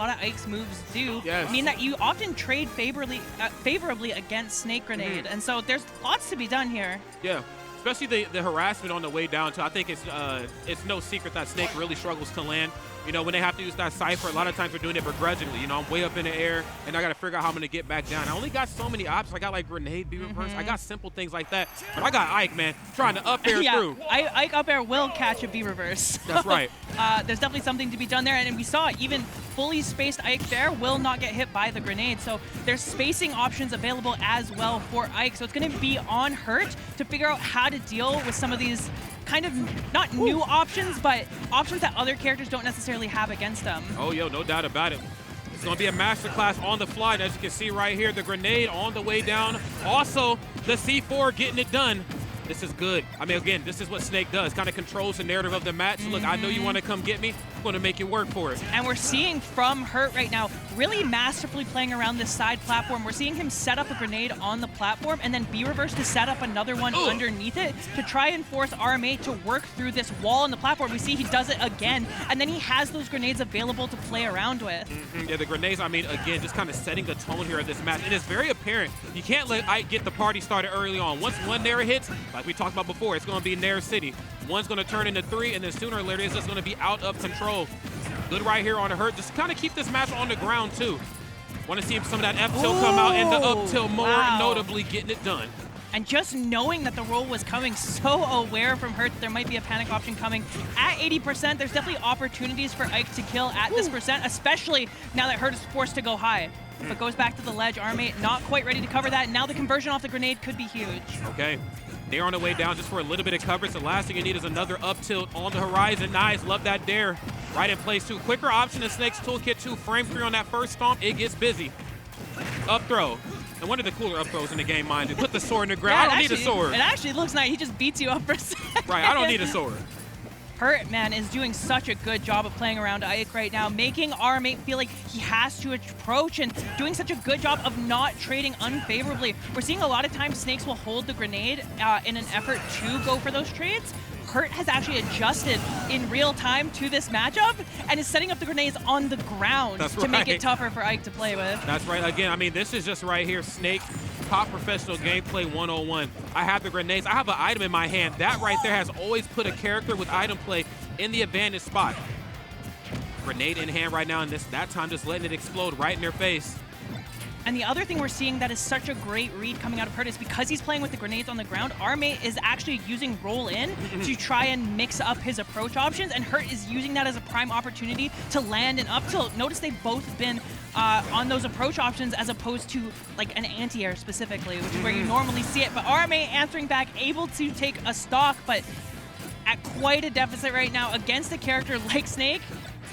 lot of Ike's moves do Yes. mean that you often trade favorably against Snake Grenade. And so there's lots to be done here. Yeah. Especially the harassment on the way down, too. I think it's no secret that Snake really struggles to land. You know, when they have to use that Cypher, a lot of times they're doing it begrudgingly. You know, I'm way up in the air, and I got to figure out how I'm going to get back down. I only got so many options. I got, like, grenade, B-reverse. I got simple things like that. But I got Ike, man, trying to up air through. Ike up air will catch a B-reverse. That's right. There's definitely something to be done there. And we saw even fully spaced Ike there will not get hit by the grenade. So there's spacing options available as well for Ike. So it's going to be on Hurt to figure out how to deal with some of these kind of not new options, but options that other characters don't necessarily have against them. Oh, yo, no doubt about it. It's going to be a masterclass on the fly. And as you can see right here, the grenade on the way down. Also, the C4 getting it done. This is good. I mean, again, this is what Snake does. Kind of controls the narrative of the match. Look, I know you want to come get me. I'm going to make you work for it. And we're seeing from Hurt right now, really masterfully playing around this side platform. We're seeing him set up a grenade on the platform and then B-reverse to set up another one underneath it to try and force rm8 to work through this wall on the platform. We see he does it again, and then he has those grenades available to play around with. Yeah, the grenades, I mean, again, just kind of setting the tone here of this match. And it's very apparent. You can't let Ike get the party started early on. Once one Nair hits, like we talked about before, it's going to be Nair City. One's going to turn into 3, and then sooner or later, it's just going to be out of control. Good right here on the Hurt. Just kind of keep this match on the ground, too. Want to see some of that F-tilt come out and the up-tilt more notably getting it done. And just knowing that the roll was coming, so aware from Hurt that there might be a panic option coming. At 80%, there's definitely opportunities for Ike to kill at this percent, especially now that Hurt is forced to go high. But goes back to the ledge. rm8 not quite ready to cover that. Now the conversion off the grenade could be huge. Okay. They're on the way down just for a little bit of coverage. The last thing you need is another up tilt on the horizon. Nice. Love that dare. Right in place, too. Quicker option in Snake's toolkit, too. Frame 3 on that first stomp. It gets busy. Up throw. And one of the cooler up throws in the game, mind you. Put the sword in the ground. I don't need a sword. It actually looks nice. He just beats you up for a second. Right. I don't need a sword. Hurt, man, is doing such a good job of playing around Ike right now, making rm8 feel like he has to approach and doing such a good job of not trading unfavorably. We're seeing a lot of times Snakes will hold the grenade in an effort to go for those trades. Hurt has actually adjusted in real time to this matchup and is setting up the grenades on the ground to make it tougher for Ike to play with. That's right. Again, I mean, this is just right here, Snake, top professional gameplay 101. I have the grenades. I have an item in my hand. That right there has always put a character with item play in the advantage spot. Grenade in hand right now, and that time just letting it explode right in their face. And the other thing we're seeing that is such a great read coming out of Hurt is because he's playing with the grenades on the ground, rm8 is actually using roll in to try and mix up his approach options, and Hurt is using that as a prime opportunity to land an up tilt. Notice they've both been on those approach options as opposed to like an anti-air specifically, which is where you normally see it. But rm8 answering back, able to take a stock, but at quite a deficit right now against a character like Snake.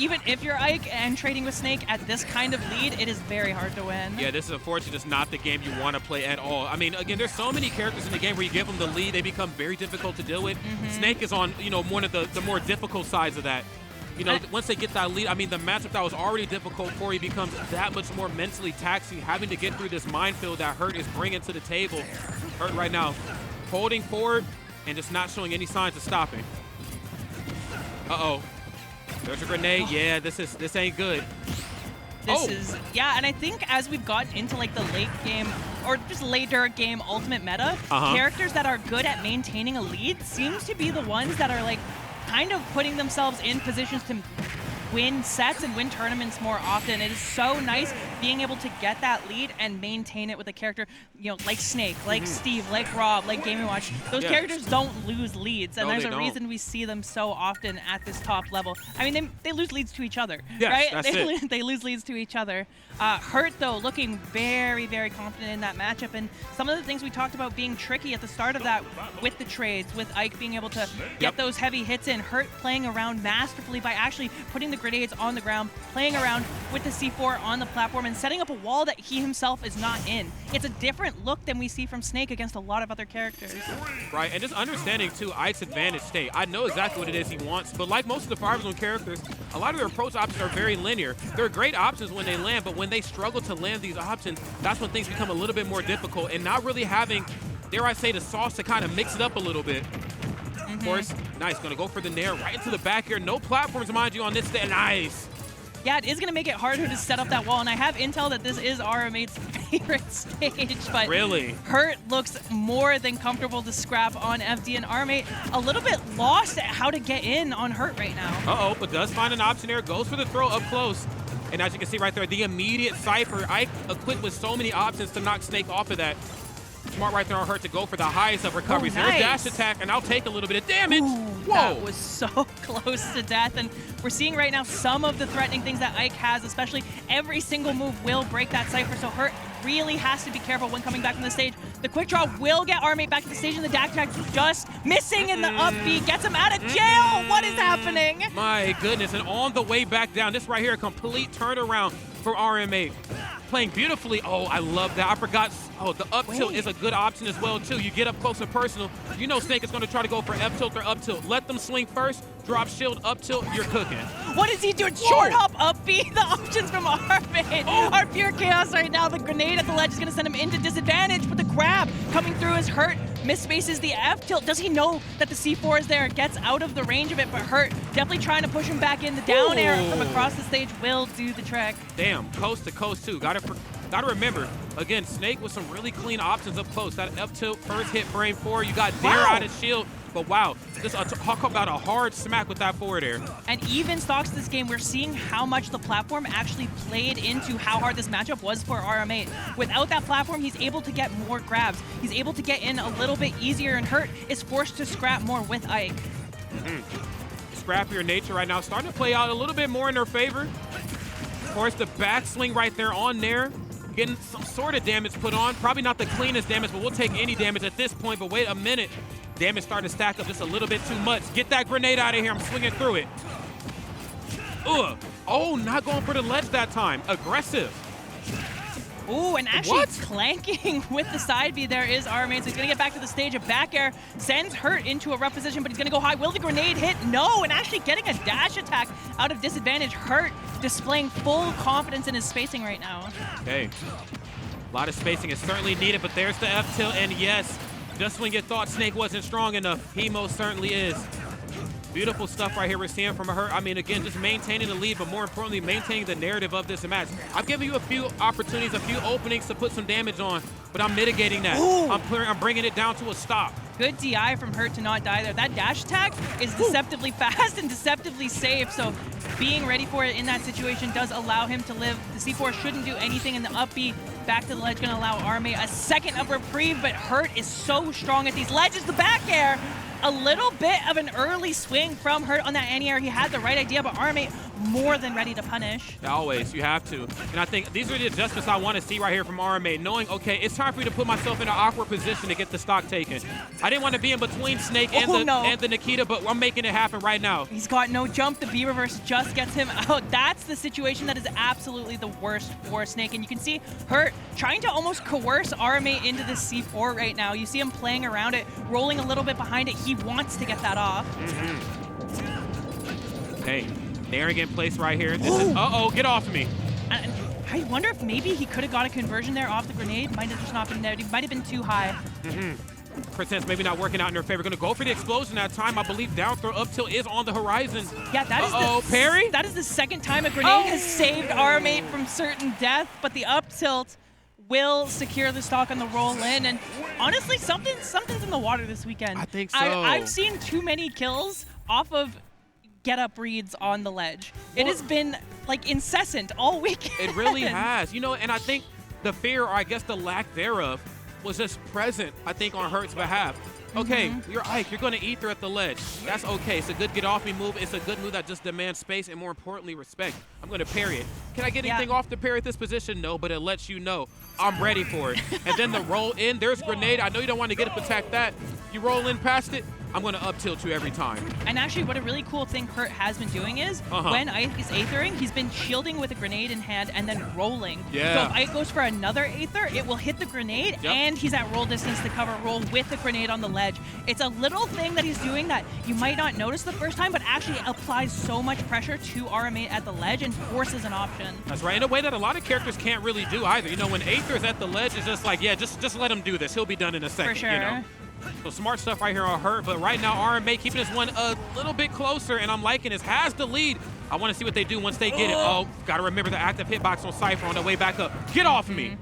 Even if you're Ike and trading with Snake at this kind of lead, it is very hard to win. Yeah, this is unfortunately just not the game you want to play at all. I mean, again, there's so many characters in the game where you give them the lead, they become very difficult to deal with. Snake is on, you know, one of the more difficult sides of that. You know, once they get that lead, I mean, the matchup that was already difficult for you becomes that much more mentally taxing, having to get through this minefield that Hurt is bringing to the table. Hurt right now holding forward and just not showing any signs of stopping. Uh-oh. There's a grenade. Yeah, this ain't good. This is, yeah, and I think as we've gotten into like the late game or just later game ultimate meta, characters that are good at maintaining a lead seems to be the ones that are like kind of putting themselves in positions to win sets and win tournaments more often. It is so nice being able to get that lead and maintain it with a character, you know, like Snake, like Steve, like Rob, like Game & Watch. Those characters don't lose leads, and there's a reason we see them so often at this top level. I mean, they lose leads to each other, right? They lose leads to each other. Hurt, though, looking very, very confident in that matchup, and some of the things we talked about being tricky at the start of that with the trades, with Ike being able to get those heavy hits in, Hurt playing around masterfully by actually putting the grenades on the ground, playing around with the C4 on the platform, and setting up a wall that he himself is not in. It's a different look than we see from Snake against a lot of other characters. Right, and just understanding, too, Ike's advantage state. I know exactly what it is he wants, but like most of the Fire Zone characters, a lot of their approach options are very linear. They're great options when they land, but when they struggle to land these options, that's when things become a little bit more difficult, and not really having, dare I say, the sauce to kind of mix it up a little bit. Of course, nice, gonna go for the nair right into the back here. No platforms, mind you, on this day. Nice. Yeah, it is going to make it harder to set up that wall, and I have intel that this is rm8's favorite stage, but really, Hurt looks more than comfortable to scrap on FD, and rm8 a little bit lost at how to get in on Hurt right now. Uh-oh, but does find an option there, goes for the throw up close. And as you can see right there, the immediate Cypher, Ike equipped with so many options to knock Snake off of that. Smart right there on Hurt to go for the highest of recoveries. Oh, nice. There's dash attack, and I'll take a little bit of damage. Ooh, whoa. That was so close to death, and we're seeing right now some of the threatening things that Ike has, especially every single move will break that Cypher, so Hurt really has to be careful when coming back from the stage. The quick draw will get rm8 back to the stage, and the dash attack just missing in the up B gets him out of jail. What is happening? My goodness, and on the way back down, this right here, a complete turnaround for rm8. Playing beautifully. Oh, I love that. I forgot. Oh, the up tilt is a good option as well, too. You get up close and personal. You know Snake is going to try to go for F tilt or up tilt. Let them swing first. Drop shield, up tilt, you're cooking. What is he doing? Short hop, up B. The options from rm8 are pure chaos right now. The grenade at the ledge is going to send him into disadvantage, but the grab coming through is Hurt. Misspaces the F tilt. Does he know that the C4 is there? Gets out of the range of it, but Hurt definitely trying to push him back in. The down air from across the stage will do the trick. Damn, coast to coast too. Gotta remember, again, Snake with some really clean options up close. That F tilt, first hit, frame 4. You got Dare out of shield. But wow, this Hawk got a hard smack with that forward air. And even stocks this game, we're seeing how much the platform actually played into how hard this matchup was for rm8. Without that platform, he's able to get more grabs. He's able to get in a little bit easier, and Hurt is forced to scrap more with Ike. Scrappier nature right now, starting to play out a little bit more in their favor. Of course, the backswing right there on there. Getting some sort of damage put on. Probably not the cleanest damage, but we'll take any damage at this point. But wait a minute. Damage starting to stack up just a little bit too much. Get that grenade out of here. I'm swinging through it. Ugh. Oh, not going for the ledge that time. Aggressive. Ooh, and actually clanking with the side B there is rm8, so he's going to get back to the stage. A back air sends Hurt into a rough position, but he's going to go high. Will the grenade hit? No, and actually getting a dash attack out of disadvantage. Hurt displaying full confidence in his spacing right now. Okay. A lot of spacing is certainly needed, but there's the F tilt, and yes, just when you thought Snake wasn't strong enough, he most certainly is. Beautiful stuff right here we're seeing from Hurt. I mean, again, just maintaining the lead, but more importantly, maintaining the narrative of this match. I've given you a few opportunities, a few openings to put some damage on, but I'm mitigating that. I'm bringing it down to a stop. Good DI from Hurt to not die there. That dash attack is deceptively fast and deceptively safe, so being ready for it in that situation does allow him to live. The C4 shouldn't do anything, and the up B back to the ledge going to allow rm8 a second of reprieve, but Hurt is so strong at these ledges. The back air, a little bit of an early swing from Hurt on that anti-air. He had the right idea, but rm8 more than ready to punish. Always, you have to. And I think these are the adjustments I want to see right here from rm8, knowing, okay, it's time for me to put myself in an awkward position to get the stock taken. I didn't want to be in between Snake and the Nikita, but I'm making it happen right now. He's got no jump. The B reverse just gets him out. That's the situation that is absolutely the worst for Snake. And you can see Hurt trying to almost coerce rm8 into the C4 right now. You see him playing around it, rolling a little bit behind it. He wants to get that off. Hey, naring in place right here. This is, get off of me. And I wonder if maybe he could have got a conversion there off the grenade. Might have just not been there. He might have been too high. Percent's maybe not working out in their favor. Going to go for the explosion that time. I believe down throw up tilt is on the horizon. Yeah, that is parry? That is the second time a grenade has saved rm8 from certain death, but the up tilt will secure the stock on the roll in. And honestly, something's in the water this weekend. I think so. I've seen too many kills off of get-up reads on the ledge. It has been like incessant all weekend. It really has. You know, and I think the fear, or I guess the lack thereof, was just present, I think, on Hurt's behalf. Okay, you're Ike, you're going to ether at the ledge. That's okay. It's a good get-off-me move. It's a good move that just demands space and, more importantly, respect. I'm going to parry it. Can I get anything off the parry at this position? No, but it lets you know I'm ready for it. And then the roll in, there's grenade. I know you don't want to get up attack that. You roll in past it, I'm going to up tilt you every time. And actually, what a really cool thing Hurt has been doing is when Ike is aethering, he's been shielding with a grenade in hand and then rolling. Yeah. So if Ike goes for another aether, it will hit the grenade and he's at roll distance to cover roll with the grenade on the ledge. It's a little thing that he's doing that you might not notice the first time, but actually applies so much pressure to rm8 at the ledge and forces an option. That's right, in a way that a lot of characters can't really do either. You know, when aether's at the ledge, it's just like, yeah, just let him do this. He'll be done in a second, For sure. you know? So smart stuff right here on Hurt, but right now rm8 keeping this one a little bit closer, and I'm liking this. Has the lead I want to see what they do once they get it. Oh, got to remember the active hitbox on Cypher on the way back up. Get off of me.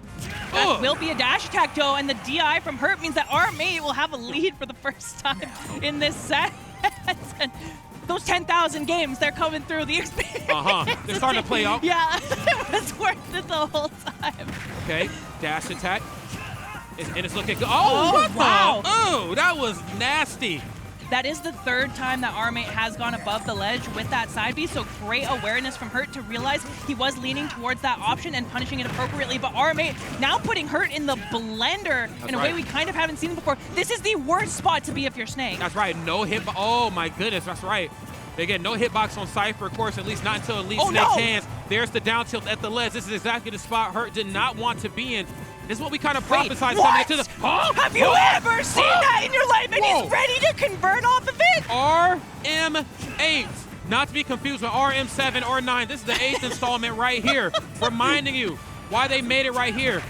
That will be a dash attack, though, and the DI from Hurt means that rm8 will have a lead for the first time in this set. And those 10,000 games, they're coming through the experience. They're starting to play out. Yeah, it was worth it the whole time. Okay, dash attack. And it's looking good. Oh, what wow. Oh, that was nasty. That is the third time that rm8 has gone above the ledge with that side B, so great awareness from Hurt to realize he was leaning towards that option and punishing it appropriately. But rm8 now putting Hurt in the blender in a way we kind of haven't seen before. This is the worst spot to be if you're Snake. That's right, no hit. Oh my goodness, that's right. They get no hitbox on Cypher, of course, at least not until it leaves Snake's hands. There's the down tilt at the ledge. This is exactly the spot Hurt did not want to be in. This is what we kind of prophesied coming into the. Have you ever seen that in your life? And he's ready to convert off of it. rm8, not to be confused with rm7 or 9. This is the 8th installment right here, reminding you why they made it right here.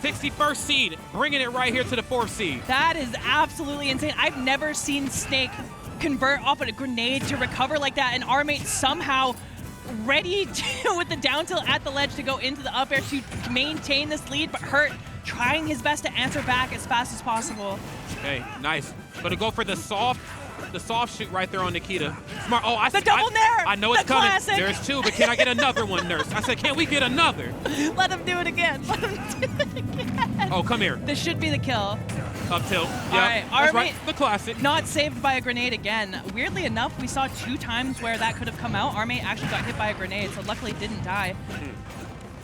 61st seed, bringing it right here to the 4th seed. That is absolutely insane. I've never seen Snake convert off of a grenade to recover like that, and rm8 somehow ready to, with the down tilt at the ledge, to go into the up air to maintain this lead, but Hurt trying his best to answer back as fast as possible. Okay, nice. Gonna go for the soft shoot right there on Nikita. Smart. Oh, the double nair. I know it's coming. Classic. There's two, but can I get another one, Nurse? I said, can we get another? Let him do it again. Let him do it again. Oh, come here. This should be the kill. Up tilt. All right, that's right. The classic. Not saved by a grenade again. Weirdly enough, we saw 2 times where that could have come out. rm8 actually got hit by a grenade, so luckily didn't die.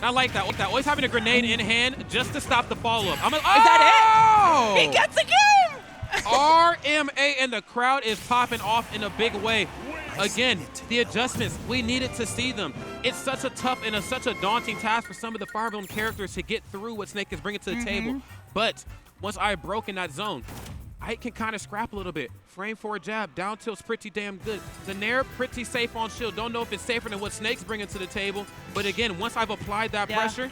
I like that. Always having a grenade in hand just to stop the follow-up. Is that it? He gets the game! rm8 and the crowd is popping off in a big way. Again, the adjustments, we needed to see them. It's such a tough and such a daunting task for some of the Fire Emblem characters to get through what Snake is bringing to the table. But once I broke in that zone, I can kind of scrap a little bit. Frame 4 jab, down tilt's pretty damn good. The nair, pretty safe on shield. Don't know if it's safer than what Snake's bringing to the table. But again, once I've applied that pressure,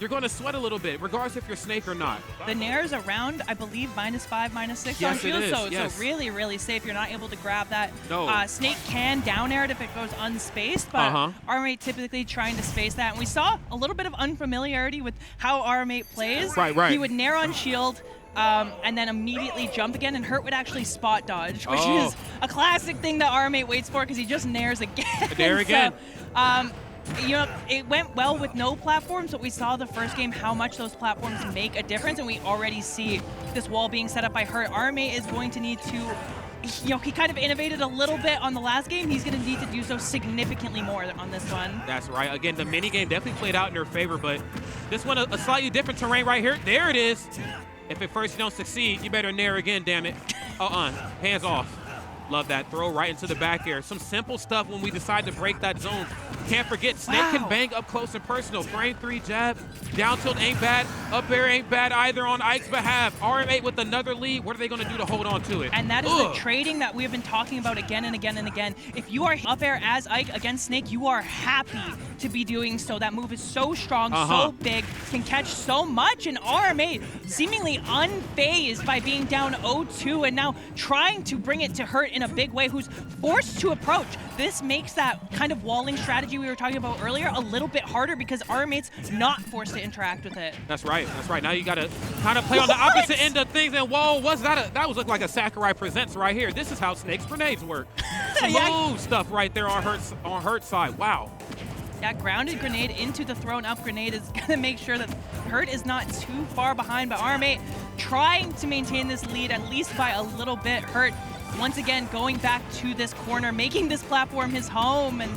you're going to sweat a little bit, regardless if you're Snake or not. The nair is around, I believe, -5, -6 on shield, so really, really safe. You're not able to grab that. No. Snake can down air it if it goes unspaced, but rm8 typically trying to space that. And we saw a little bit of unfamiliarity with how rm8 plays. Right. He would nair on shield, and then immediately jump again, and Hurt would actually spot dodge, which is a classic thing that rm8 waits for because he just nairs again. There again. So, you know, it went well with no platforms, but we saw the first game how much those platforms make a difference, and we already see this wall being set up by Hurt. rm8 is going to need to, you know, he kind of innovated a little bit on the last game. He's going to need to do so significantly more on this one. That's right. Again, the mini game definitely played out in their favor, but this one, a slightly different terrain right here. There it is. If at first you don't succeed, you better nair again, damn it. Hands off. Love that throw right into the back air. Some simple stuff when we decide to break that zone. Can't forget, Snake can bang up close and personal. Frame 3 jab, down tilt ain't bad, up air ain't bad either on Ike's behalf. rm8 with another lead. What are they going to do to hold on to it? And that is the trading that we've been talking about again and again and again. If you are up air as Ike against Snake, you are happy to be doing so. That move is so strong, so big, can catch so much, and rm8 seemingly unfazed by being down 0-2 and now trying to bring it to Hurt in a big way, who's forced to approach. This makes that kind of walling strategy we were talking about earlier a little bit harder because rm8's not forced to interact with it. That's right. That's right. Now you got to kind of play on the opposite end of things. And whoa, that was look like a Sakurai Presents right here. This is how Snake's grenades work. Smooth stuff right there on Hurt's side. Wow. That grounded grenade into the thrown up grenade is going to make sure that Hurt is not too far behind, but rm8 trying to maintain this lead at least by a little bit. Hurt once again going back to this corner, making this platform his home and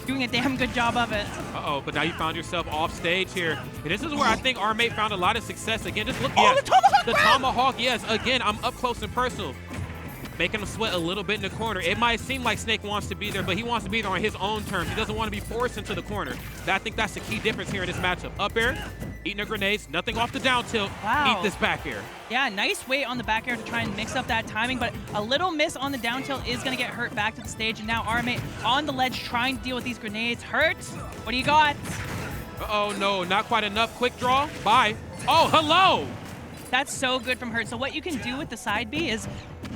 doing a damn good job of it. But now you found yourself off stage here. And this is where I think rm8 found a lot of success. Again, just look at the tomahawk! The tomahawk, yes. Again, I'm up close and personal. Making him sweat a little bit in the corner. It might seem like Snake wants to be there, but he wants to be there on his own terms. He doesn't want to be forced into the corner. I think that's the key difference here in this matchup. Up air, eating the grenades, nothing off the down tilt. Wow. Eat this back air. Yeah, nice weight on the back air to try and mix up that timing, but a little miss on the down tilt is going to get Hurt back to the stage, and now rm8 on the ledge trying to deal with these grenades. Hurt, what do you got? No, not quite enough. Quick draw, bye. Oh, hello! That's so good from Hurt. So what you can do with the side B is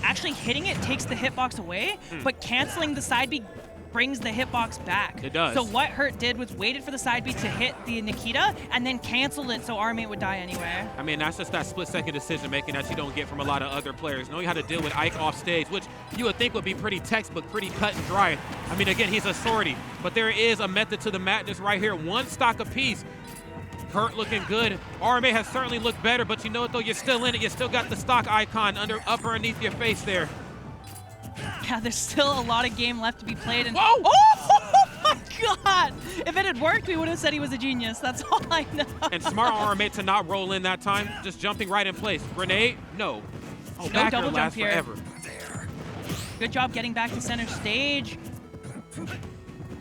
actually hitting it takes the hitbox away, but canceling the side B brings the hitbox back. It does. So what Hurt did was waited for the side B to hit the Nikita and then canceled it so rm8 would die anyway. I mean, that's just that split-second decision-making that you don't get from a lot of other players. Knowing how to deal with Ike off stage, which you would think would be pretty textbook, pretty cut and dry. I mean, again, he's a sortie, but there is a method to the madness right here. One stock apiece. Hurt looking good. rm8 has certainly looked better, but you know what, though? You're still in it. You still got the stock icon upper underneath your face there. Yeah, there's still a lot of game left to be played. And whoa! Oh my God! If it had worked, we would have said he was a genius. That's all I know. And smart rm8 to not roll in that time, just jumping right in place. Grenade? No. Oh, no back double air jump lasts here. forever. Good job getting back to center stage.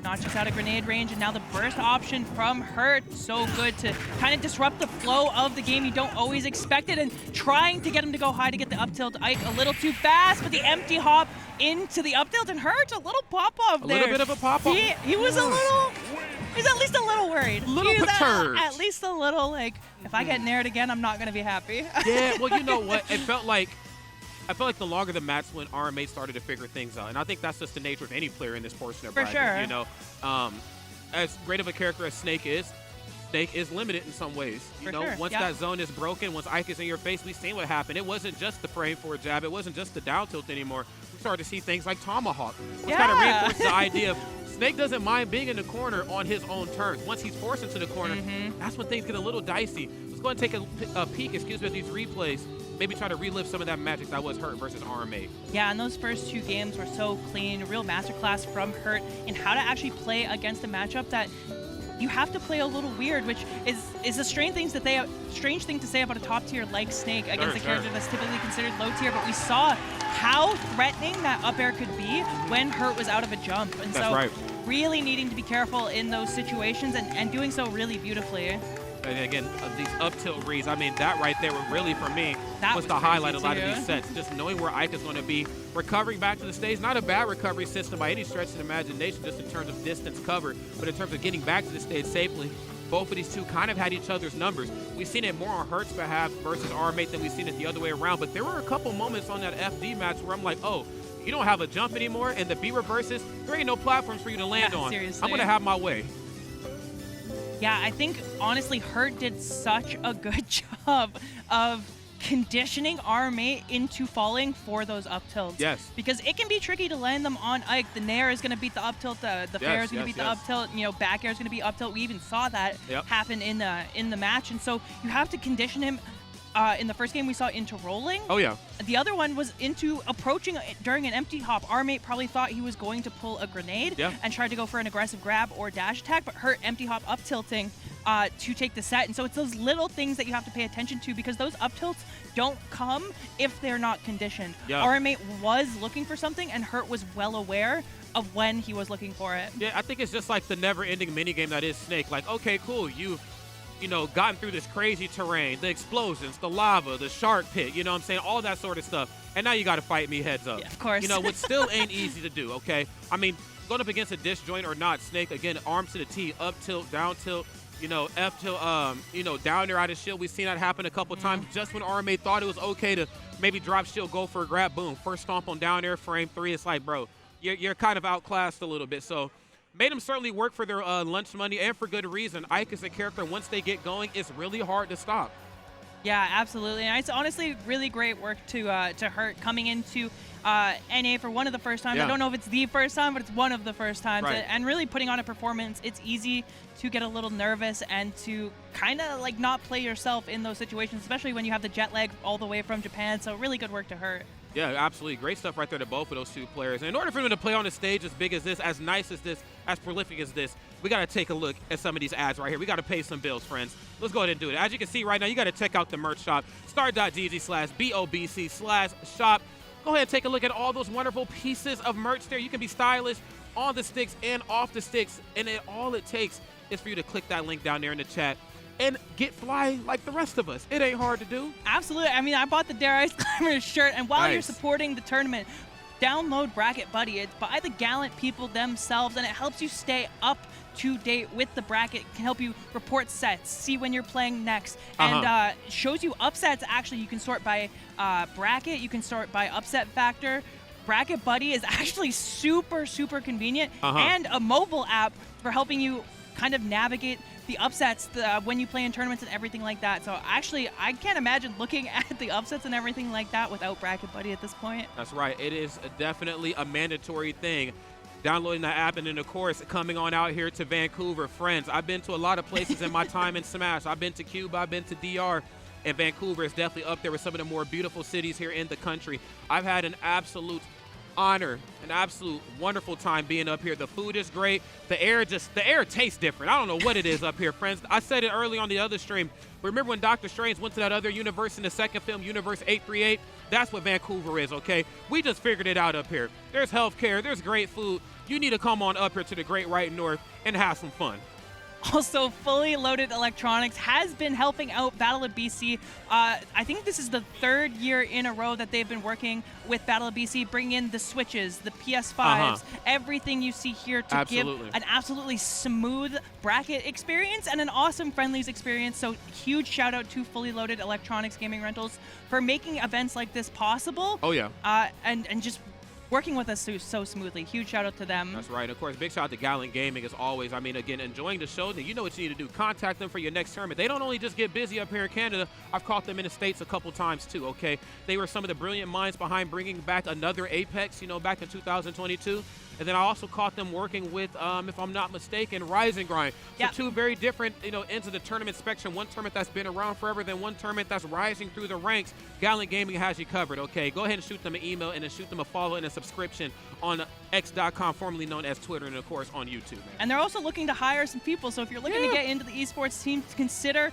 Not just out of grenade range, and now the burst option from Hurt. So good to kind of disrupt the flow of the game. You don't always expect it, and trying to get him to go high to get the up tilt. Ike a little too fast, but the empty hop into the up tilt, and Hurt a little pop-off there. A little bit of a pop-off. He was a little, he's at least a little worried. A little perturbed. At least a little like, if I get nared again, I'm not going to be happy. Yeah, well, you know what? I felt like the longer the match went, rm8 started to figure things out. And I think that's just the nature of any player in this portion of bracket. sure. You know, as great of a character as Snake is limited in some ways. You know, sure. once that zone is broken, once Ike is in your face, we've seen what happened. It wasn't just the frame for a jab. It wasn't just the down tilt anymore. We started to see things like Tomahawk, which kind of reinforces the idea of Snake doesn't mind being in the corner on his own terms. Once he's forced into the corner, that's when things get a little dicey. Let's go and take a peek, at these replays. Maybe try to relive some of that magic that was Hurt versus rm8. Yeah, and those first two games were so clean. A real masterclass from Hurt in how to actually play against a matchup that you have to play a little weird, which is a strange thing to say about a top tier like Snake against a character that's typically considered low tier. But we saw how threatening that up air could be when Hurt was out of a jump, and really needing to be careful in those situations and doing so really beautifully. And again, these up tilt reads, I mean, that right there really, for me, was the highlight of a lot of these sets. Just knowing where Ike is going to be, recovering back to the stage. Not a bad recovery system by any stretch of the imagination, just in terms of distance covered, but in terms of getting back to the stage safely. Both of these two kind of had each other's numbers. We've seen it more on Hurt's behalf versus rm8 than we've seen it the other way around, but there were a couple moments on that FD match where I'm like, oh, you don't have a jump anymore, and the B reverses, there ain't no platforms for you to land on. Seriously. I'm going to have my way. Yeah, I think, honestly, Hurt did such a good job of conditioning rm8 into falling for those up tilts. Yes. Because it can be tricky to land them on Ike. The nair is going to beat the up tilt, the fair is going to beat the up tilt, you know, back air is going to be up tilt. We even saw that happen in the match. And so you have to condition him. In the first game, we saw into rolling. Oh, yeah. The other one was into approaching during an empty hop. rm8 probably thought he was going to pull a grenade and tried to go for an aggressive grab or dash attack, but Hurt empty hop up tilting to take the set. And so it's those little things that you have to pay attention to, because those up tilts don't come if they're not conditioned. Yeah. rm8 was looking for something, and Hurt was well aware of when he was looking for it. Yeah, I think it's just like the never-ending minigame that is Snake. Like, okay, cool, you've gotten through this crazy terrain, the explosions, the lava, the shark pit, you know what I'm saying, all that sort of stuff. And now you got to fight me heads up. Yeah, of course. You know, what still ain't easy to do, okay? I mean, going up against a disjoint or not, Snake, again, arms to the T, up tilt, down tilt, you know, F tilt, down there out of shield. We've seen that happen a couple times. Just when rm8 thought it was okay to maybe drop shield, go for a grab, boom, first stomp on down air, frame 3. It's like, bro, you're kind of outclassed a little bit. So made them certainly work for their lunch money, and for good reason. Ike is a character, once they get going, it's really hard to stop. Yeah, absolutely. And it's honestly really great work to Hurt coming into NA for one of the first times. I don't know if it's the first time, but it's one of the first times. Right. And really putting on a performance. It's easy to get a little nervous and to kind of like not play yourself in those situations, especially when you have the jet lag all the way from Japan. So really good work to Hurt. Yeah, absolutely. Great stuff right there to both of those two players. And in order for them to play on a stage as big as this, as nice as this, as prolific as this, we got to take a look at some of these ads right here. We got to pay some bills, friends. Let's go ahead and do it. As you can see right now, you got to check out the merch shop, star.gg/BOBC/shop. Go ahead and take a look at all those wonderful pieces of merch there. You can be stylish on the sticks and off the sticks. And all it takes is for you to click that link down there in the chat and get fly like the rest of us. It ain't hard to do. Absolutely. I mean, I bought the Dare Ice Climbers shirt, and while you're supporting the tournament, download Bracket Buddy. It's by the gallant people themselves, and it helps you stay up to date with the bracket. It can help you report sets, see when you're playing next, and shows you upsets. Actually, you can sort by bracket, you can sort by upset factor. Bracket Buddy is actually super, super convenient, and a mobile app for helping you kind of navigate the upsets when you play in tournaments and everything like that. So actually, I can't imagine looking at the upsets and everything like that without Bracket Buddy at this point. That's right. It is definitely a mandatory thing. Downloading the app, and then, of course, coming on out here to Vancouver. Friends, I've been to a lot of places in my time in Smash. I've been to Cuba, I've been to DR, and Vancouver is definitely up there with some of the more beautiful cities here in the country. I've had an absolute honor, an absolute wonderful time being up here. The food is great. The air tastes different. I don't know what it is up here, friends. I said it early on the other stream. Remember when Dr. Strange went to that other universe in the second film, Universe 838? That's what Vancouver is, okay? We just figured it out up here. There's healthcare, there's great food. You need to come on up here to the Great White North and have some fun. Also, Fully Loaded Electronics has been helping out Battle of BC. I think this is the 3rd year in a row that they've been working with Battle of BC, bringing in the Switches, the PS5s, everything you see here to give an absolutely smooth bracket experience and an awesome friendlies experience. So huge shout out to Fully Loaded Electronics Gaming Rentals for making events like this possible. Oh, yeah. And just working with us so smoothly. Huge shout out to them. That's right. Of course, big shout out to Gallant Gaming as always. I mean, again, enjoying the show. Then you know what you need to do. Contact them for your next tournament. They don't only just get busy up here in Canada. I've caught them in the States a couple times too, okay? They were some of the brilliant minds behind bringing back another Apex, you know, back in 2022. And then I also caught them working with, if I'm not mistaken, Rise and Grind. So two very different, you know, ends of the tournament spectrum. One tournament that's been around forever, then one tournament that's rising through the ranks. Gallant Gaming has you covered, okay? Go ahead and shoot them an email and then shoot them a follow and a subscription on x.com, formerly known as Twitter, and of course on YouTube. Man. And they're also looking to hire some people. So if you're looking to get into the esports team, consider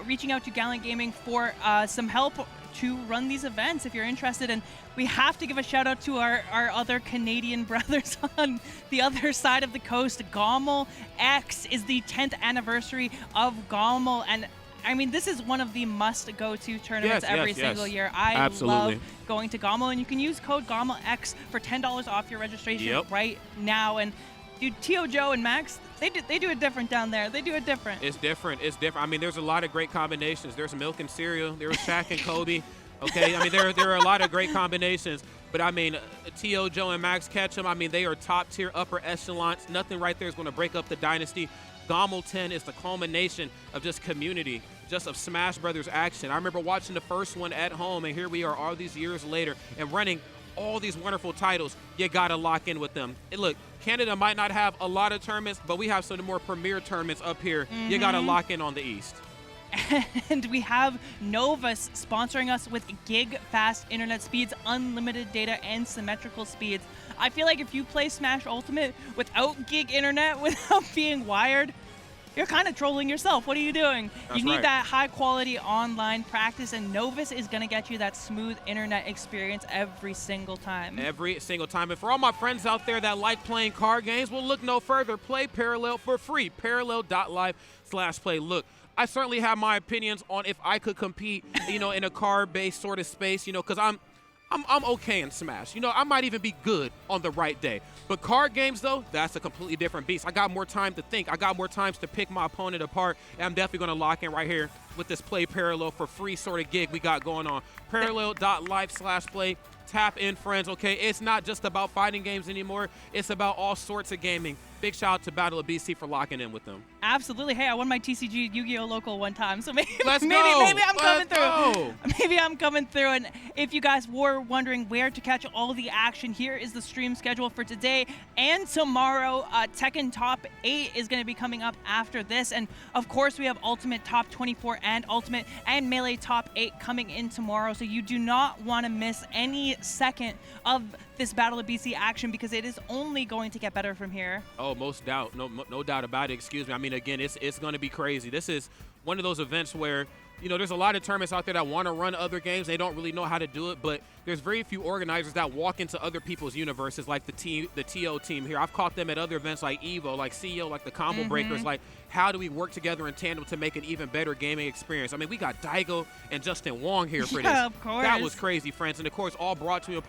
reaching out to Gallant Gaming for some help to run these events if you're interested. And we have to give a shout out to our other Canadian brothers on the other side of the coast. Gommel X is the 10th anniversary of Gommel, and I mean, this is one of the must-go-to tournaments every single year. I love going to Gommel, and you can use code GOMMELX for $10 off your registration right now. And dude, Tio Joe and Max, they do it different down there. They do it different. It's different. It's different. I mean, there's a lot of great combinations. There's milk and cereal. There's Shaq and Kobe. Okay, I mean, there are a lot of great combinations. But, I mean, Tio Joe and Max Ketchum, I mean, they are top-tier, upper echelons. Nothing right there is going to break up the dynasty. Gommel 10 is the culmination of just community, just of Smash Brothers action. I remember watching the first one at home, and here we are all these years later and running all these wonderful titles. You got to lock in with them. And look, Canada might not have a lot of tournaments, but we have some of the more premier tournaments up here. You got to lock in on the East. And we have Novus sponsoring us with gig-fast internet speeds, unlimited data, and symmetrical speeds. I feel like if you play Smash Ultimate without gig internet, without being wired, you're kind of trolling yourself. What are you doing? You need that high-quality online practice, and Novus is going to get you that smooth internet experience every single time. Every single time. And for all my friends out there that like playing card games, well, look no further. Play Parallel for free. Parallel.live/play. Look, I certainly have my opinions on if I could compete, you know, in a card-based sort of space, you know, because I'm okay in Smash. You know, I might even be good on the right day. But card games, though, that's a completely different beast. I got more time to think. I got more times to pick my opponent apart. And I'm definitely going to lock in right here with this Play Parallel for free sort of gig we got going on. Parallel.live/play. Tap in, friends, okay? It's not just about fighting games anymore. It's about all sorts of gaming. Big shout out to Battle of BC for locking in with them. Absolutely. Hey, I won my TCG Yu-Gi-Oh! Local one time, so maybe I'm coming through. Maybe I'm coming through. And if you guys were wondering where to catch all the action, here is the stream schedule for today and tomorrow. Tekken Top 8 is going to be coming up after this. And, of course, we have Ultimate Top 24 and Ultimate and Melee Top 8 coming in tomorrow. So you do not want to miss any second of this Battle of BC action because it is only going to get better from here. Oh, most doubt. No doubt about it. Excuse me. I mean, again, it's going to be crazy. This is one of those events where, you know, there's a lot of tournaments out there that want to run other games. They don't really know how to do it, but there's very few organizers that walk into other people's universes like the TO team here. I've caught them at other events like EVO, like CEO, like the Combo Breakers. Like, how do we work together in tandem to make an even better gaming experience? I mean, we got Daigo and Justin Wong here for this. Of course. That was crazy, friends. And, of course, all brought to you in part